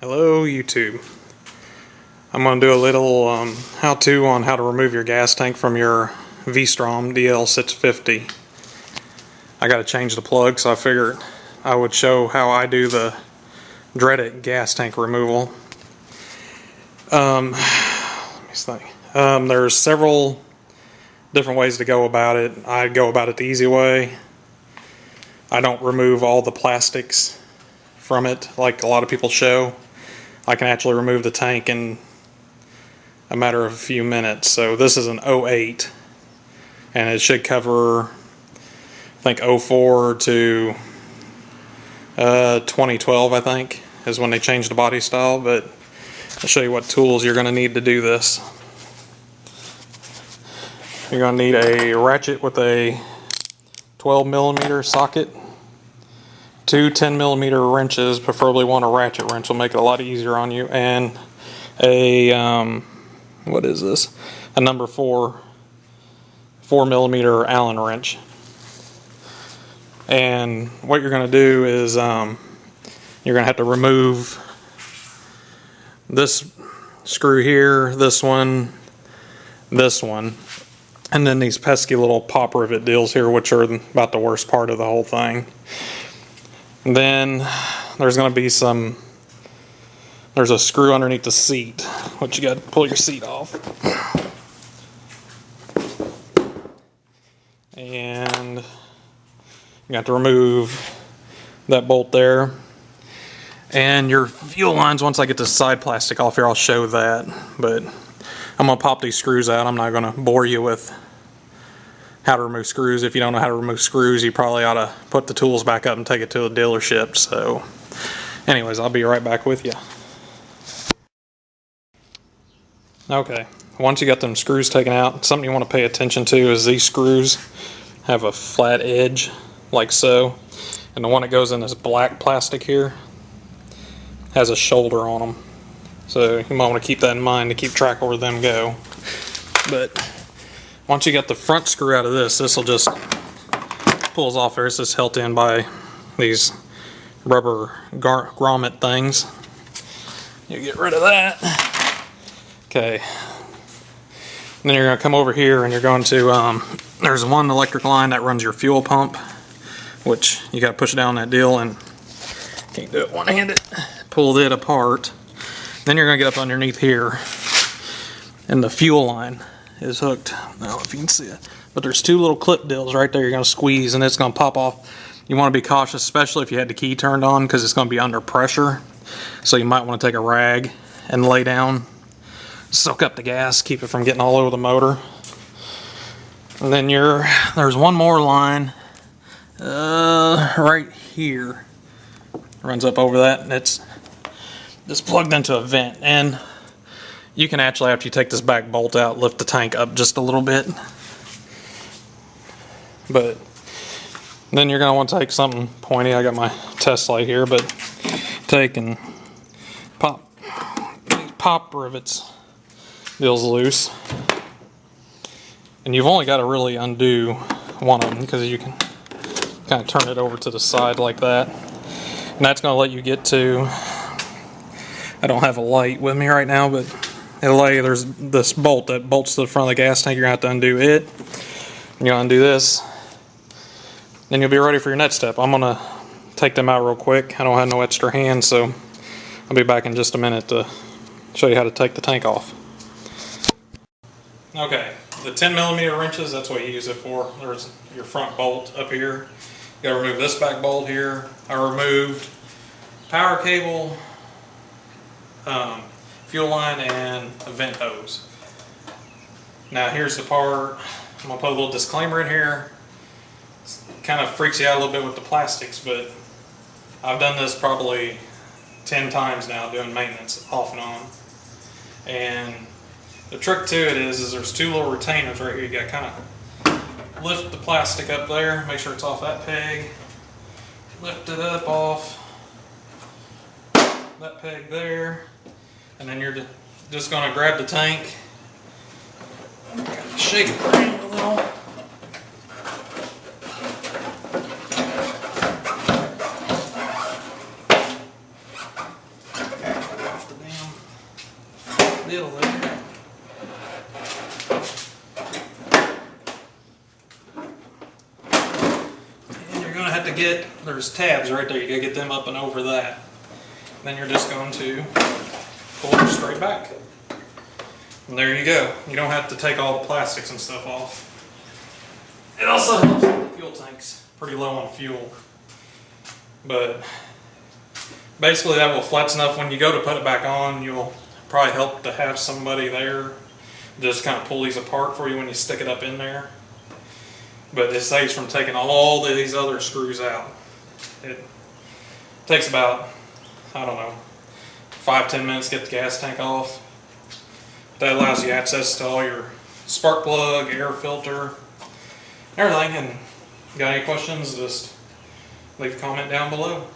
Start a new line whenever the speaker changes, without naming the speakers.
Hello YouTube. I'm going to do a little how-to on how to remove your gas tank from your strom DL650. I got to change the plug, so I figured I would show how I do the dreaded gas tank removal. Let me think. There's several different ways to go about it. I go about it the easy way. I don't remove all the plastics from it like a lot of people show. I can actually remove the tank in a matter of a few minutes. So this is an 08 and it should cover, I think, 04 to 2012, I think, is when they changed the body style. But I'll show you what tools you're going to need to do this. You're going to need a ratchet with a 12mm socket, two 10mm wrenches, preferably one a ratchet wrench will make it a lot easier on you, and a what is this? A number 4mm Allen wrench. And what you're going to do is you're going to have to remove this screw here, this one, and then these pesky little pop rivet deals here, which are about the worst part of the whole thing. And then there's going to be there's a screw underneath the seat, which you got to pull your seat off. And you have to remove that bolt there. And your fuel lines, once I get the side plastic off here, I'll show that. But I'm going to pop these screws out. I'm not going to bore you with how to remove screws. If you don't know how to remove screws, you probably ought to put the tools back up and take it to a dealership. So anyways, I'll be right back with you. Okay, once you got them screws taken out, something you want to pay attention to is these screws have a flat edge like so, and the one that goes in this black plastic here has a shoulder on them. So you might want to keep that in mind to keep track of where them go. But once you got the front screw out of this, this will just pulls off there. It's just held in by these rubber grommet things. You get rid of that. Okay. And then you're going to come over here and you're going to, there's one electric line that runs your fuel pump, which you got to push down that deal, and can't do it one-handed. Pull it apart. Then you're going to get up underneath here, and the fuel line is hooked. I don't know if you can see it, but there's two little clip deals right there. You're going to squeeze and it's going to pop off. You want to be cautious, especially if you had the key turned on, because it's going to be under pressure. So you might want to take a rag and lay down, soak up the gas, keep it from getting all over the motor. And then there's one more line right here. Runs up over that, and it's just plugged into a vent. And you can actually, after you take this back bolt out, lift the tank up just a little bit. But then you're going to want to take something pointy. I got my test light here, but take and pop rivets. Deal's loose. And you've only got to really undo one of them, because you can kind of turn it over to the side like that. And that's going to let you get to, I don't have a light with me right now, but there's this bolt that bolts to the front of the gas tank. You're going to have to undo it. You're going to undo this. Then you'll be ready for your next step. I'm going to take them out real quick. I don't have no extra hands, so I'll be back in just a minute to show you how to take the tank off. Okay, the 10mm wrenches, that's what you use it for. There's your front bolt up here. You got to remove this back bolt here. I removed power cable, fuel line, and a vent hose. Now here's the part, I'm going to put a little disclaimer in here. It kind of freaks you out a little bit with the plastics, but I've done this probably 10 times now doing maintenance off and on. And the trick to it is there's two little retainers right here. You got to kind of lift the plastic up there, make sure it's off that peg. Lift it up off that peg there, and then you're just going to grab the tank, shake it around a little, deal there. And you're going to have to get, there's tabs right there, you got to get them up and over that. Then you're just going to pull it straight back. And there you go. You don't have to take all the plastics and stuff off. It also helps with the fuel tanks. Pretty low on fuel. But basically that will flatten enough when you go to put it back on. You'll probably help to have somebody there just kind of pull these apart for you when you stick it up in there. But it saves from taking all these other screws out. It takes about, I don't know, 5-10 minutes to get the gas tank off. That allows you access to all your spark plug, air filter, everything. And if you got any questions, just leave a comment down below.